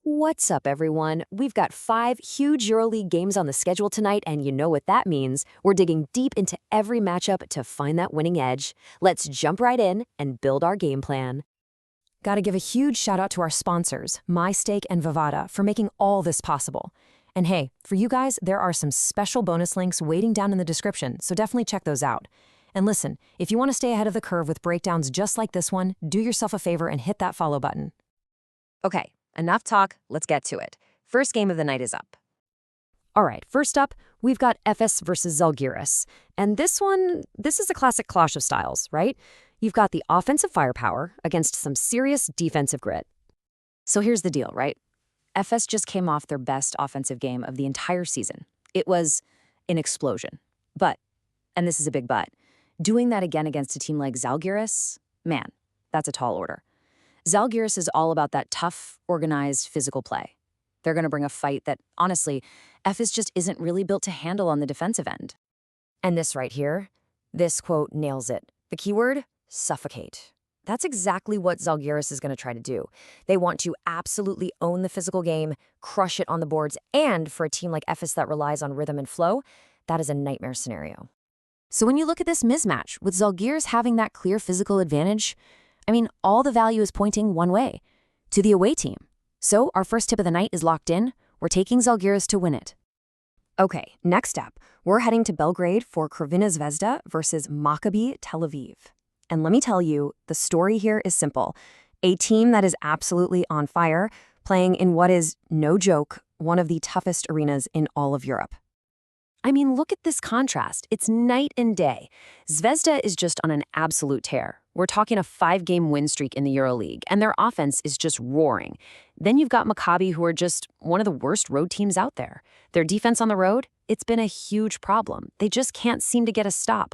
What's up, everyone? We've got 5 huge Euroleague games on the schedule tonight, and you know what that means. We're digging deep into every matchup to find that winning edge. Let's jump right in and build our game plan. Gotta give a huge shout out to our sponsors, MyStake and Vivada, for making all this possible. And hey, for you guys, there are some special bonus links waiting down in the description, so definitely check those out. And listen, if you want to stay ahead of the curve with breakdowns just like this one, do yourself a favor and hit that follow button. Okay. Enough talk, let's get to it. First game of the night is up. All right, first up, we've got Efes versus Zalgiris. And this is a classic clash of styles, right? You've got the offensive firepower against some serious defensive grit. So here's the deal, right? Efes just came off their best offensive game of the entire season. It was an explosion. But, and this is a big but, doing that again against a team like Zalgiris, man, that's a tall order. Zalgiris is all about that tough, organized, physical play. They're going to bring a fight that, honestly, Efes just isn't really built to handle on the defensive end. And this right here, this quote nails it. The keyword, suffocate. That's exactly what Zalgiris is going to try to do. They want to absolutely own the physical game, crush it on the boards, and for a team like Efes that relies on rhythm and flow, that is a nightmare scenario. So when you look at this mismatch, with Zalgiris having that clear physical advantage, I mean, all the value is pointing one way, to the away team. So our first tip of the night is locked in. We're taking Zalgiris to win it. Okay, next up, we're heading to Belgrade for Crvena Zvezda versus Maccabi Tel Aviv. And let me tell you, the story here is simple. A team that is absolutely on fire, playing in what is, no joke, one of the toughest arenas in all of Europe. I mean, look at this contrast. It's night and day. Zvezda is just on an absolute tear. We're talking a 5-game win streak in the Euroleague, and their offense is just roaring. Then you've got Maccabi, who are just one of the worst road teams out there. Their defense on the road, it's been a huge problem. They just can't seem to get a stop.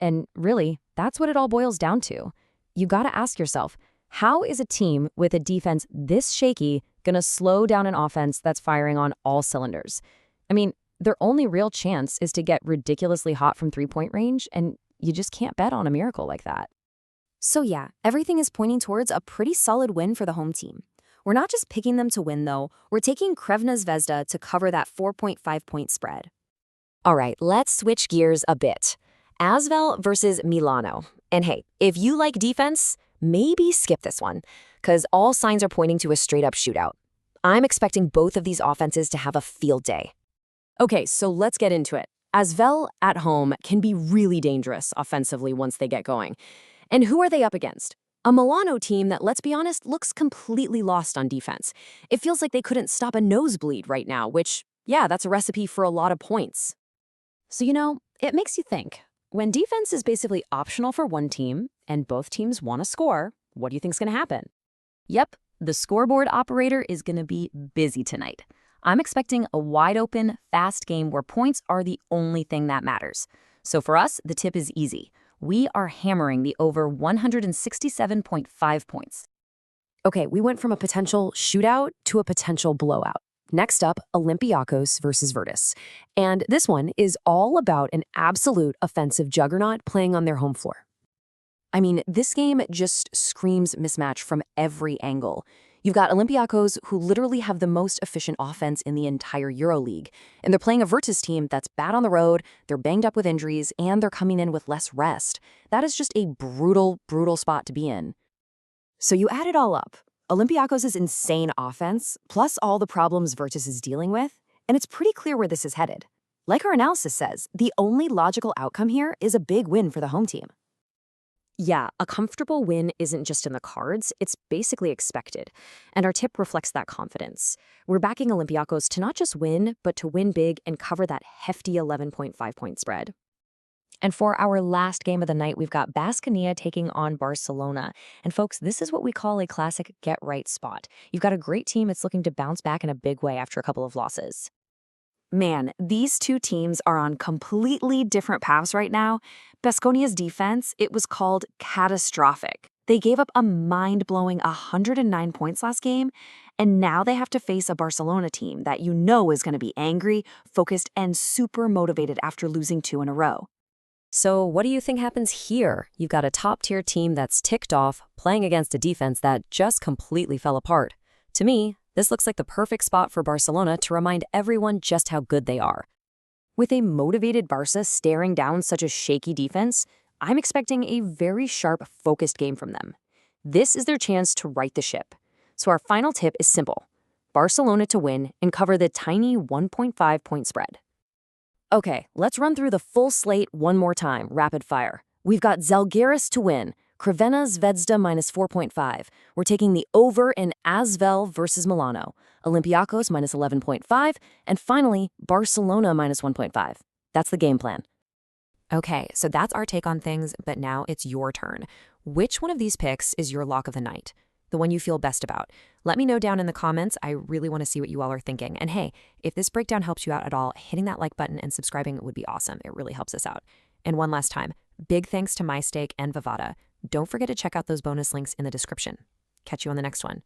And really, that's what it all boils down to. You gotta ask yourself, how is a team with a defense this shaky gonna slow down an offense that's firing on all cylinders? I mean, their only real chance is to get ridiculously hot from three-point range, and you just can't bet on a miracle like that. So yeah, everything is pointing towards a pretty solid win for the home team. We're not just picking them to win, though. We're taking Crvena Zvezda to cover that 4.5-point spread. All right, let's switch gears a bit. Asvel versus Milano. And hey, if you like defense, maybe skip this one, because all signs are pointing to a straight-up shootout. I'm expecting both of these offenses to have a field day. Okay, so let's get into it. Asvel at home can be really dangerous offensively once they get going. And who are they up against? A Milano team that, let's be honest, looks completely lost on defense. It feels like they couldn't stop a nosebleed right now, which, yeah, that's a recipe for a lot of points. So, it makes you think. When defense is basically optional for one team and both teams want to score, what do you think's going to happen? Yep, the scoreboard operator is going to be busy tonight. I'm expecting a wide-open, fast game where points are the only thing that matters. So for us, the tip is easy. We are hammering the over 167.5 points. Okay, we went from a potential shootout to a potential blowout. Next up, Olympiacos versus Virtus. And this one is all about an absolute offensive juggernaut playing on their home floor. I mean, this game just screams mismatch from every angle. You've got Olympiacos, who literally have the most efficient offense in the entire Euroleague. And they're playing a Virtus team that's bad on the road, they're banged up with injuries, and they're coming in with less rest. That is just a brutal, brutal spot to be in. So you add it all up. Olympiacos' insane offense, plus all the problems Virtus is dealing with, and it's pretty clear where this is headed. Like our analysis says, the only logical outcome here is a big win for the home team. Yeah, a comfortable win isn't just in the cards, it's basically expected. And our tip reflects that confidence. We're backing Olympiacos to not just win, but to win big and cover that hefty 11.5-point spread. And for our last game of the night, we've got Baskonia taking on Barcelona. And folks, this is what we call a classic get-right spot. You've got a great team that's looking to bounce back in a big way after a couple of losses. Man, these two teams are on completely different paths right now. Baskonia's defense, it was called catastrophic. They gave up a mind-blowing 109 points last game, and now they have to face a Barcelona team that you know is going to be angry, focused, and super motivated after losing 2 in a row. So what do you think happens here? You've got a top-tier team that's ticked off, playing against a defense that just completely fell apart. To me, This looks like the perfect spot for Barcelona to remind everyone just how good they are. With a motivated Barca staring down such a shaky defense, I'm expecting a very sharp, focused game from them. This is their chance to right the ship. So our final tip is simple: Barcelona to win and cover the tiny 1.5 point spread. Okay, let's run through the full slate one more time, rapid fire. We've got Zalgiris to win, Crvena Zvezda minus 4.5. We're taking the over in Asvel versus Milano, Olympiacos minus 11.5, and finally, Barcelona minus 1.5. That's the game plan. Okay, so that's our take on things, but now it's your turn. Which one of these picks is your lock of the night? The one you feel best about? Let me know down in the comments. I really want to see what you all are thinking. And hey, if this breakdown helps you out at all, hitting that like button and subscribing would be awesome. It really helps us out. And one last time, big thanks to MyStake and Vivada. Don't forget to check out those bonus links in the description. Catch you on the next one.